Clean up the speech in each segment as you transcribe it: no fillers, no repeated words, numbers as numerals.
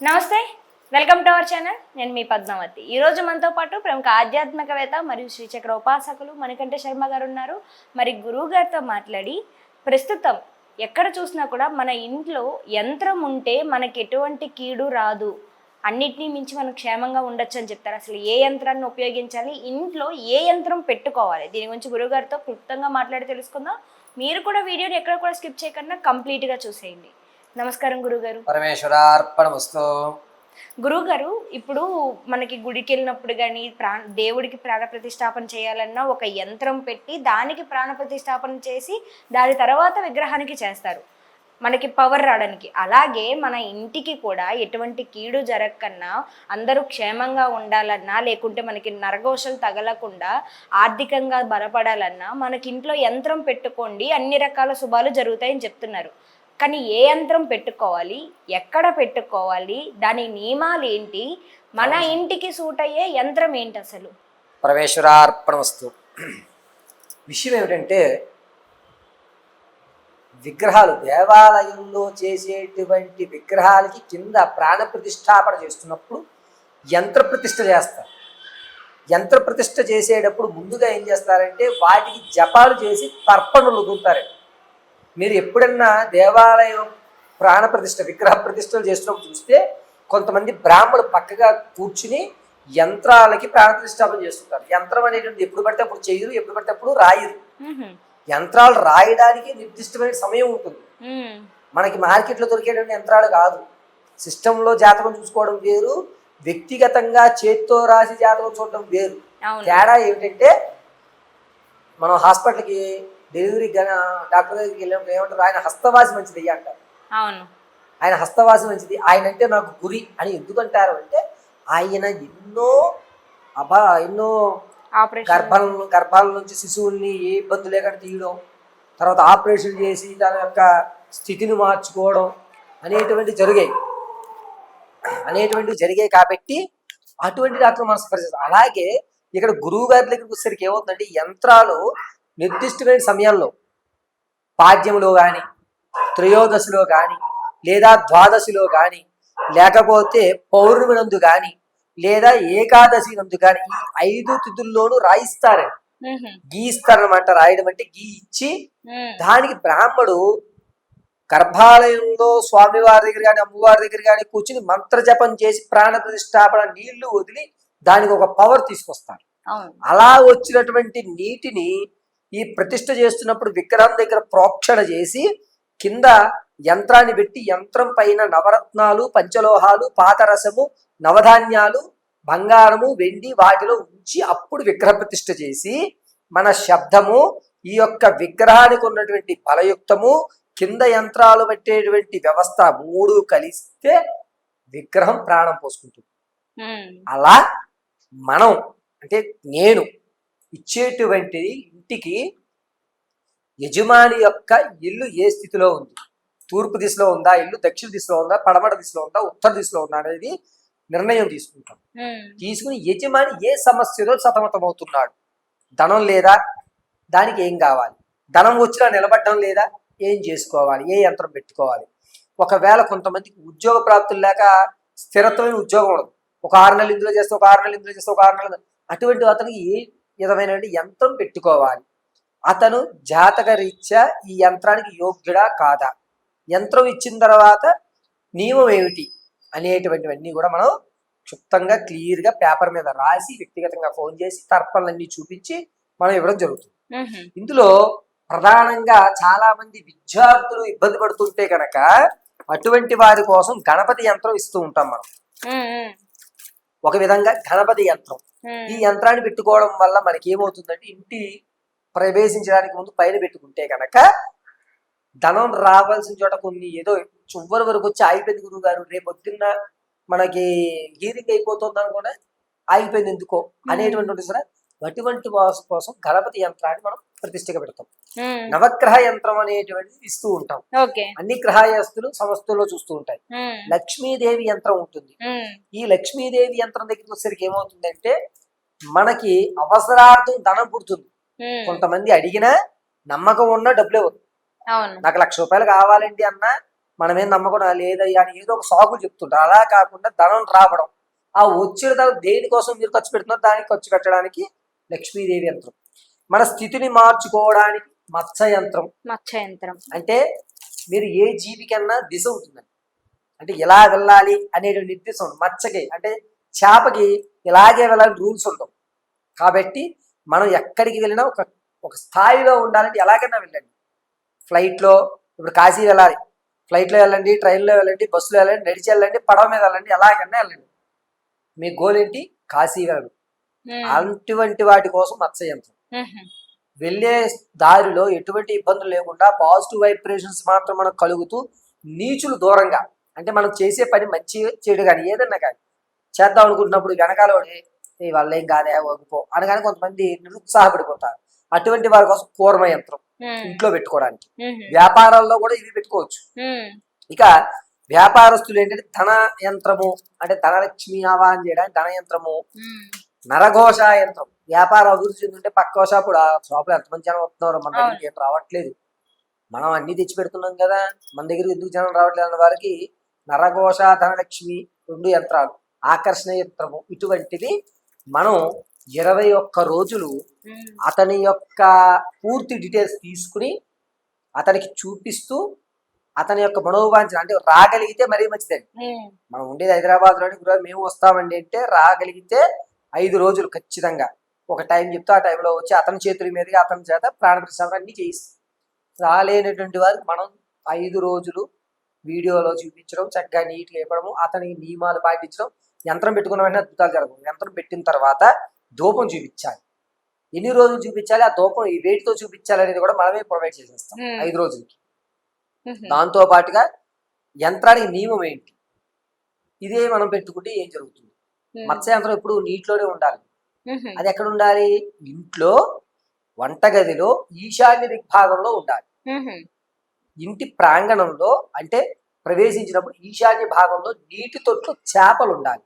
నమస్తే, welcome to our channel. నేను మీ పద్మావతి. ఈరోజు మనతో పాటు ప్రముఖ ఆధ్యాత్మికవేత్త మరియు శ్రీచక్ర ఉపాసకులు మణికంఠ శర్మ గారు ఉన్నారు. మరి గురువు గారితో మాట్లాడి ప్రస్తుతం ఎక్కడ చూసినా కూడా మన ఇంట్లో యంత్రం ఉంటే మనకి ఎటువంటి కీడు రాదు, అన్నిటినీ మించి మనం క్షేమంగా ఉండొచ్చు అని చెప్తారు. అసలు ఏ యంత్రాన్ని ఉపయోగించాలి, ఇంట్లో ఏ యంత్రం పెట్టుకోవాలి, దీని గురించి గురువుగారితో క్లుప్తంగా మాట్లాడి తెలుసుకుందాం. మీరు కూడా వీడియోని ఎక్కడ కూడా స్కిప్ చేయకుండా కంప్లీట్గా చూసేయండి. నమస్కారం గురుగారు. పరమేశ్వరార్పణమస్తు. గురువుగారు, ఇప్పుడు మనకి గుడికి వెళ్ళినప్పుడు కానీ దేవుడికి ప్రాణ ప్రతిష్టాపన చేయాలన్నా ఒక యంత్రం పెట్టి దానికి ప్రాణ ప్రతిష్టాపన చేసి దాని తర్వాత విగ్రహానికి చేస్తారు మనకి పవర్ రావడానికి. అలాగే మన ఇంటికి కూడా ఎటువంటి కీడు జరగకన్నా, అందరూ క్షేమంగా ఉండాలన్నా, లేకుంటే మనకి నరఘోషలు తగలకుండా ఆర్థికంగా బలపడాలన్నా మనకి ఇంట్లో యంత్రం పెట్టుకోండి, అన్ని రకాల శుభాలు జరుగుతాయని చెప్తున్నారు. కానీ ఏ యంత్రం పెట్టుకోవాలి, ఎక్కడ పెట్టుకోవాలి, దాని నియమాలు ఏంటి, మన ఇంటికి సూట్ అయ్యే యంత్రం ఏంటి అసలు? పరమేశ్వరార్పణమస్తు. విషయం ఏమిటంటే, విగ్రహాలు దేవాలయంలో చేసేటువంటి విగ్రహాలకి కింద ప్రాణ ప్రతిష్టాపన చేస్తున్నప్పుడు యంత్ర ప్రతిష్ఠ చేస్తారు. యంత్ర ప్రతిష్ఠ చేసేటప్పుడు ముందుగా ఏం చేస్తారంటే వాటికి జపాలు చేసి తర్పణలు వదులుతారండి. మీరు ఎప్పుడన్నా దేవాలయం ప్రాణ ప్రతిష్ఠ విగ్రహ ప్రతిష్టలు చేస్తున్నప్పుడు చూస్తే కొంతమంది బ్రాహ్మణులు పక్కగా కూర్చుని యంత్రాలకి ప్రాణ ప్రతిష్టాపన చేస్తుంటారు. యంత్రం అనేటువంటి ఎప్పుడు పడితే అప్పుడు చేయరు, ఎప్పుడు పడితే అప్పుడు రాయరు. యంత్రాలు రాయడానికి నిర్దిష్టమైన సమయం ఉంటుంది. మనకి మార్కెట్లో దొరికేటువంటి యంత్రాలు కాదు. సిస్టంలో జాతకం చూసుకోవడం వేరు, వ్యక్తిగతంగా చేత్తో రాసి జాతకం చూడడం వేరు. తేడా ఏమిటంటే, మనం హాస్పిటల్కి డెలివరీ డాక్టర్ దగ్గరికి వెళ్ళినప్పుడు ఏమంటారు, ఆయన హస్తవాసి మంచిది అంటారు. ఆయన హస్తవాసి మంచిది, ఆయన అంటే నాకు గురి అని ఎందుకంటారు అంటే, ఆయన ఎన్నో గర్భాల నుంచి శిశువుల్ని ఏ ఇబ్బంది లేకుండా తీయడం, తర్వాత ఆపరేషన్ చేసి దాని యొక్క స్థితిని మార్చుకోవడం అనేటువంటివి జరిగాయి కాబట్టి అటువంటి డాక్టర్ మనసు పరిస్థితి. అలాగే ఇక్కడ గురువు గారి దగ్గరికి వచ్చేసరికి ఏమవుతుందంటే, యంత్రాలు నిర్దిష్టమైన సమయంలో పాడ్యములో కానీ, త్రయోదశిలో కానీ, లేదా ద్వాదశిలో కానీ, లేకపోతే పౌర్ణమి నందు కానీ, లేదా ఏకాదశి నందు కానీ, ఈ 5 తిథుల్లోనూ రాయిస్తారండి. గీయిస్తారనమాట. రాయడం అంటే గీ ఇచ్చి దానికి బ్రాహ్మడు గర్భాలయంలో స్వామివారి దగ్గర కానీ అమ్మవారి దగ్గర కానీ కూర్చుని మంత్ర జపం చేసి ప్రాణ ప్రతిష్టాపన నీళ్లు వదిలి దానికి ఒక పవర్ తీసుకొస్తారు. అలా వచ్చినటువంటి నీటిని ఈ ప్రతిష్ఠ చేస్తున్నప్పుడు విగ్రహం దగ్గర ప్రోక్షణ చేసి కింద యంత్రాన్ని పెట్టి యంత్రం పైన నవరత్నాలు, పంచలోహాలు, పాతరసము, నవధాన్యాలు, బంగారము, వెండి వాటిలో ఉంచి అప్పుడు విగ్రహ ప్రతిష్ఠ చేసి మన శబ్దము, ఈ యొక్క విగ్రహానికి ఉన్నటువంటి బలయుక్తము, కింద యంత్రాలు పెట్టేటువంటి వ్యవస్థ 3 కలిస్తే విగ్రహం ప్రాణం పోసుకుంటుంది. అలా మనం అంటే నేను ఇచ్చేటువంటి ఇంటికి యజమాని యొక్క ఇల్లు ఏ స్థితిలో ఉంది, తూర్పు దిశలో ఉందా ఇల్లు, దక్షిణ దిశలో ఉందా, పడమట దిశలో ఉందా, ఉత్తర దిశలో ఉందా అనేది నిర్ణయం తీసుకుంటాం. తీసుకుని యజమాని ఏ సమస్యలో సతమతమవుతున్నాడు, ధనం లేదా, దానికి ఏం కావాలి, ధనం వచ్చినా నిలబడడం లేదా, ఏం చేసుకోవాలి, ఏ యంత్రం పెట్టుకోవాలి. ఒకవేళ కొంతమందికి ఉద్యోగ ప్రాప్తులు లేక స్థిరత్వమైన ఉద్యోగం ఉండదు, ఒక 6 నెలలు ఇందులో చేస్తే, ఒక 6 నెలలు ఇందులో చేస్తే, ఒక 6 నెలలు, అటువంటి అతనికి ఏ విధమైన యంత్రం పెట్టుకోవాలి, అతను జాతక రీత్యా ఈ యంత్రానికి యోగ్యుడా కాదా, యంత్రం ఇచ్చిన తర్వాత నియమం ఏమిటి అనేటువంటివన్నీ కూడా మనం క్షుప్తంగా క్లియర్గా పేపర్ మీద రాసి వ్యక్తిగతంగా ఫోన్ చేసి తర్పణలన్నీ చూపించి మనం ఇవ్వడం జరుగుతుంది. ఇందులో ప్రధానంగా చాలా మంది విద్యార్థులు ఇబ్బంది పడుతుంటే కనుక అటువంటి వారి కోసం గణపతి యంత్రం ఇస్తూ ఉంటాం మనం. ఒక విధంగా గణపతి యంత్రం, ఈ యంత్రాన్ని పెట్టుకోవడం వల్ల మనకి ఏమవుతుందంటే, ఇంటి ప్రవేశించడానికి ముందు పైన పెట్టుకుంటే కనుక ధనం రావాల్సిన చోట కొన్ని ఏదో చివరి వరకు వచ్చి ఆగిపోయింది గురువు గారు, రేపు పొద్దున్న మనకి హీరింగ్ అయిపోతుంది అనుకోనే ఆగిపోయింది ఎందుకో అనేటువంటి సరే అటువంటి కోసం గణపతి యంత్రాన్ని మనం ప్రతిష్టగా పెడతాం. నవగ్రహ యంత్రం అనేటువంటిది ఇస్తూ ఉంటాం. అన్ని గ్రహాయస్తులు సంస్థల్లో చూస్తూ ఉంటాయి. లక్ష్మీదేవి యంత్రం ఉంటుంది. ఈ లక్ష్మీదేవి యంత్రం దగ్గరికి వచ్చేసరికి ఏమవుతుందంటే, మనకి అవసరార్థం ధనం పుడుతుంది. కొంతమంది అడిగినా నమ్మకం ఉన్నా డబ్బులు ఇవ్వదు. నాకు 1,00,000 రూపాయలు కావాలండి అన్నా మనమేం నమ్మకం లేదయ్యా అని ఏదో ఒక సాకులు చెప్తుంటారు. అలా కాకుండా ధనం రావడం, ఆ వచ్చిన ధనం దేనికోసం మీరు ఖర్చు పెడుతున్నారు దానికి ఖర్చు పెట్టడానికి లక్ష్మీదేవి యంత్రం. మన స్థితిని మార్చుకోవడానికి మత్స్య యంత్రం. మత్స్య యంత్రం అంటే మీరు ఏ జీవికన్నా దిశ ఉంటుందండి, అంటే ఎలా వెళ్ళాలి అనేటువంటి నిర్దేశం ఉంది. మత్స్యకి అంటే చేపకి ఇలాగే వెళ్ళాలని రూల్స్ ఉండవు. కాబట్టి మనం ఎక్కడికి వెళ్ళినా ఒక ఒక స్థాయిలో ఉండాలంటే ఎలాగైనా వెళ్ళండి. ఫ్లైట్లో ఇప్పుడు కాశీ వెళ్ళాలి, ఫ్లైట్లో వెళ్ళండి, ట్రైన్లో వెళ్ళండి, బస్సులో వెళ్ళండి, నడిచి వెళ్ళండి, పడవ మీద వెళ్ళండి, ఎలాగైనా వెళ్ళండి. మీ గోల్ ఏంటి? కాశీ వెళ్ళడం. అటువంటి వాటి కోసం మత్స్య యంత్రం. వెళ్ళే దారిలో ఎటువంటి ఇబ్బందులు లేకుండా పాజిటివ్ వైబ్రేషన్స్ మాత్రం మనకు కలుగుతూ నీచులు దూరంగా, అంటే మనం చేసే పని మంచి చెడు కానీ ఏదన్నా కానీ చేద్దాం అనుకుంటున్నప్పుడు వెనకాల వాళ్ళ ఏం కాదే వగ్గిపో అనగానే కొంతమంది నిరుత్సాహపడిపోతారు. అటువంటి వారి కోసం కూర్మ యంత్రం ఇంట్లో పెట్టుకోవడానికి. వ్యాపారాల్లో కూడా ఇవి పెట్టుకోవచ్చు. ఇక వ్యాపారస్తులు ఏంటంటే ధన యంత్రము, అంటే ధనలక్ష్మి ఆవాహన చేయడానికి ధన యంత్రము. నరఘోష యంత్రం, వ్యాపారం అభివృద్ధి చెందుంటే పక్క షాపుడు ఆ షాపులో ఎంతమంది జనం వస్తున్నారు, మన దగ్గరికి ఏం రావట్లేదు, మనం అన్ని తెచ్చి పెడుతున్నాం కదా, మన దగ్గర ఎందుకు జనం రావట్లేదు అన్న వారికి నరఘోష, ధనలక్ష్మి 2 యంత్రాలు. ఆకర్షణ యంత్రము, ఇటువంటివి మనం 21 రోజులు అతని యొక్క పూర్తి డీటెయిల్స్ తీసుకుని అతనికి చూపిస్తూ అతని యొక్క మనోవాంఛన, అంటే రాగలిగితే మరీ మంచిదండి. మనం ఉండేది హైదరాబాద్ లోని, మేము వస్తామండి అంటే రాగలిగితే 5 రోజులు ఖచ్చితంగా ఒక టైం చెప్తే ఆ టైంలో వచ్చి అతని చేతుల మీదుగా అతని చేత ప్రాణ ప్రతిష్ఠాపన అన్ని చేయిస్తాం. రాలేనటువంటి వారికి మనం 5 రోజులు వీడియోలో చూపించడం, చక్కగా నీట్గా ఇవ్వడము, అతని నియమాలు పాటించడం. యంత్రం పెట్టుకున్న వెంటనే అద్భుతాలు జరగవు. యంత్రం పెట్టిన తర్వాత ధూపం చూపించాలి. ఎన్ని రోజులు చూపించాలి, ఆ ధూపం ఈ వేటితో చూపించాలి అనేది కూడా మనమే ప్రొవైడ్ చేసేస్తాం 5 రోజులకి. దాంతో పాటుగా యంత్రానికి నియమం ఏంటి, ఇదే మనం పెట్టుకుంటే ఏం జరుగుతుంది. మత్స్య యంత్రం ఎప్పుడు నీటిలోనే ఉండాలి. అది ఎక్కడ ఉండాలి? ఇంట్లో వంటగదిలో ఈశాన్య దిగ్భాగంలో ఉండాలి. ఇంటి ప్రాంగణంలో అంటే ప్రవేశించినప్పుడు ఈశాన్య భాగంలో నీటి తొట్లు చేపలు ఉండాలి.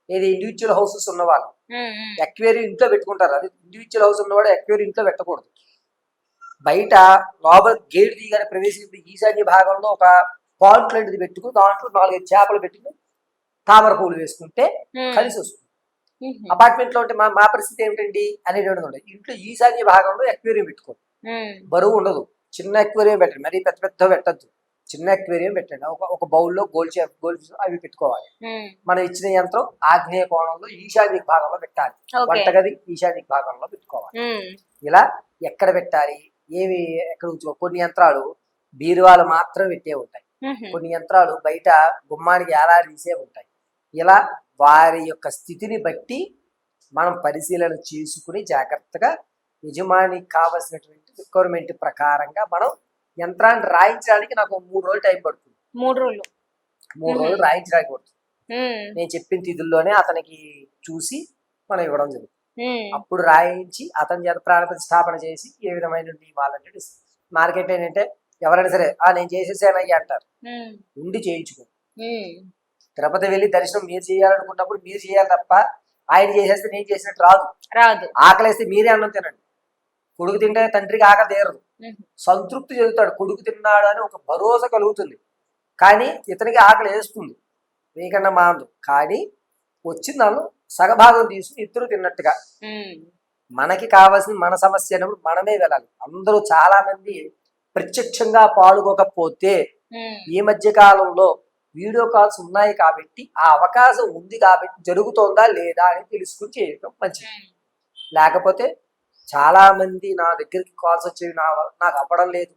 ఏది ఇండివిజువల్ హౌసెస్ ఉన్నవాళ్ళు ఎక్వేరియం ఇంట్లో పెట్టుకుంటారు. అది ఇండివిజువల్ హౌస్ ఉన్నవాడు ఎక్వేరియం ఇంట్లో పెట్టకూడదు. బయట లోపల గేట్ దిగానే ప్రవేశించిన ఈశాన్య భాగంలో ఒక పాయింట్ లాంటిది పెట్టుకుని దాంట్లో 4-5 చేపలు పెట్టుకుని తామర పూలు వేసుకుంటే కలిసి వస్తుంది. అపార్ట్మెంట్ లో ఉంటే మా పరిస్థితి ఏమిటండి అనేటువంటి ఉండదు. ఇంట్లో ఈశాన్య భాగంలో ఎక్వేరియం పెట్టుకోండి, బరువు ఉండదు. చిన్న ఎక్వేరియం పెట్టండి, మరీ పెద్ద పెద్ద పెట్టద్దు, చిన్న ఎక్వేరియం పెట్టండి. ఒక బౌల్లో గోల్డ్ అవి పెట్టుకోవాలి. మనం ఇచ్చిన యంత్రం ఆగ్నేయ కోణంలో ఈశాన్య భాగంలో పెట్టాలి. వంటగది ఈశాన్య భాగంలో పెట్టుకోవాలి. ఇలా ఎక్కడ పెట్టాలి, ఏవి ఎక్కడ ఉంచుకో. కొన్ని యంత్రాలు బీరువాలు మాత్రం పెట్టే ఉంటాయి, కొన్ని యంత్రాలు బయట గుమ్మానికి ఏలాడదీసే ఉంటాయి. ఇలా వారి యొక్క స్థితిని బట్టి మనం పరిశీలన చేసుకుని జాగ్రత్తగా యజమానికి కావలసినటువంటి రిక్వైర్మెంట్ ప్రకారంగా మనం యంత్రాన్ని రాయించడానికి నాకు 3 రోజులు టైం పడుతుంది. 3 రోజులు రాయించడానికి పడుతుంది. నేను చెప్పిన తిథుల్లోనే అతనికి చూసి మనం ఇవ్వడం జరుగుతుంది. అప్పుడు రాయించి అతని చేత ప్రాణ ప్రతిష్ఠాపన చేసి ఏ విధమైన నియమాలంటే మార్కెట్ ఏంటంటే ఎవరైనా సరే నేను చేసేసానయ్యా అంటారు. ఉండి చేయించుకో. తిరుపతి వెళ్ళి దర్శనం మీరు చేయాలనుకున్నప్పుడు మీరు చేయాలి తప్ప ఆయన చేసేస్తే నేను చేసినట్టు రాదు. ఆకలేస్తే మీరే అన్నం తినండి. కొడుకు తింటే తండ్రికి ఆకలి తీరదు, సంతృప్తి చెందుతాడు. కొడుకు తిన్నాడు అని ఒక భరోసా కలుగుతుంది. కానీ ఇతనికి ఆకలి వేస్తుంది, మీకన్నా మాందు. కానీ వచ్చిన దానిలో సగభాగం తీసుకుని ఇద్దరు తిన్నట్టుగా మనకి కావాల్సిన మన సమస్య అన్నప్పుడు మనమే వెళ్ళాలి. అందరూ చాలా మంది ప్రత్యక్షంగా పాల్గొకపోతే ఈ మధ్య కాలంలో వీడియో కాల్స్ ఉన్నాయి కాబట్టి ఆ అవకాశం ఉంది కాబట్టి జరుగుతోందా లేదా అని తెలుసుకుని చేయడం మంచిది. లేకపోతే చాలా మంది నా దగ్గరికి కాల్స్ వచ్చేవి, నాకు అవ్వడం లేదు,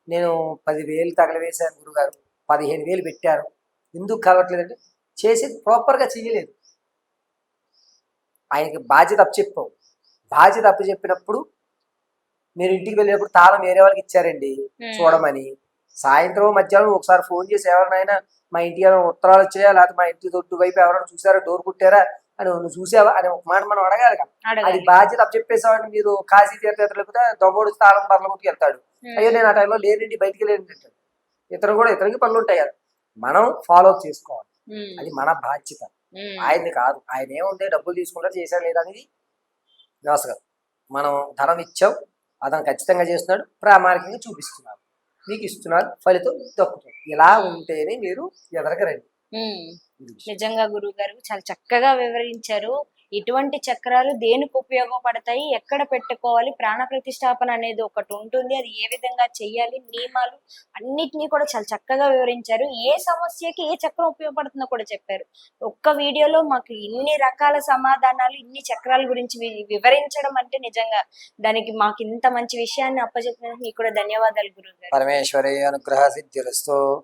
నేను 10,000 తగలవేశాను గురుగారు, 15,000 పెట్టారు, ఎందుకు కలవట్లేదంటే చేసేది ప్రాపర్గా చేయలేదు. ఆయనకి బాధ్యత అప్పచెప్పావు. బాధ్యత అప్పచెప్పినప్పుడు మీరు ఇంటికి వెళ్ళేటప్పుడు తాళం వేరే వాళ్ళకి ఇచ్చారండి చూడమని, సాయంత్రం మధ్యాహ్నం ఒకసారి ఫోన్ చేసి ఎవరినైనా మా ఇంటికి ఏమైనా ఉత్తరాలు వచ్చాయా, లేకపోతే మా ఇంటి దొడ్డు వైపు ఎవరైనా చూసారా, డోర్ కుట్టారా అని నువ్వు చూసావా అని ఒక మాట మనం అడగాలి కదా. అది బాధ్యత అప్పచెప్పేసామని మీరు కాశీ తీర్థయాత్ర లేకపోతే దొంగోడు తాళం బర్ల కొట్టుకు వెళ్తాడు, అయ్యో నేను ఆ టైంలో లేనండి బయటికి లేనండి అంటాడు. ఇతనికి పనులు ఉంటాయి కదా, మనం ఫాలో అప్ చేసుకోవాలి. అది మన బాధ్యత, ఆయన్ని కాదు. ఆయన ఏముంది డబ్బులు తీసుకుంటారు చేశాడు లేదా అనేది వ్యవస్థ కాదు. మనం ధనం ఇచ్చాం, అతను ఖచ్చితంగా చేస్తున్నాడు, ప్రామాణికంగా చూపిస్తున్నాడు. మీకు ఇస్తున్నాను, ఫలితం దక్కుతుంది. ఇలా ఉంటేనే మీరు ఎదరగరండి. నిజంగా గురువు గారు చాలా చక్కగా వివరించారు. ఇటువంటి చక్రాలు దేనికి ఉపయోగపడతాయి, ఎక్కడ పెట్టుకోవాలి, ప్రాణ ప్రతిష్టాపన అనేది ఒకటి ఉంటుంది, అది ఏ విధంగా చెయ్యాలి, నియమాలు అన్నిటినీ కూడా చాలా చక్కగా వివరించారు. ఏ సమస్యకి ఏ చక్రం ఉపయోగపడుతుందో కూడా చెప్పారు. ఒక్క వీడియోలో మాకు ఇన్ని రకాల సమాధానాలు, ఇన్ని చక్రాల గురించి వివరించడం అంటే నిజంగా దానికి మాకు ఇంత మంచి విషయాన్ని అప్పచెప్పినందుకు మీకు కూడా ధన్యవాదాలు గురువు గారు. పరమేశ్వరి అనుగ్రహ సిద్ధిరస్తు.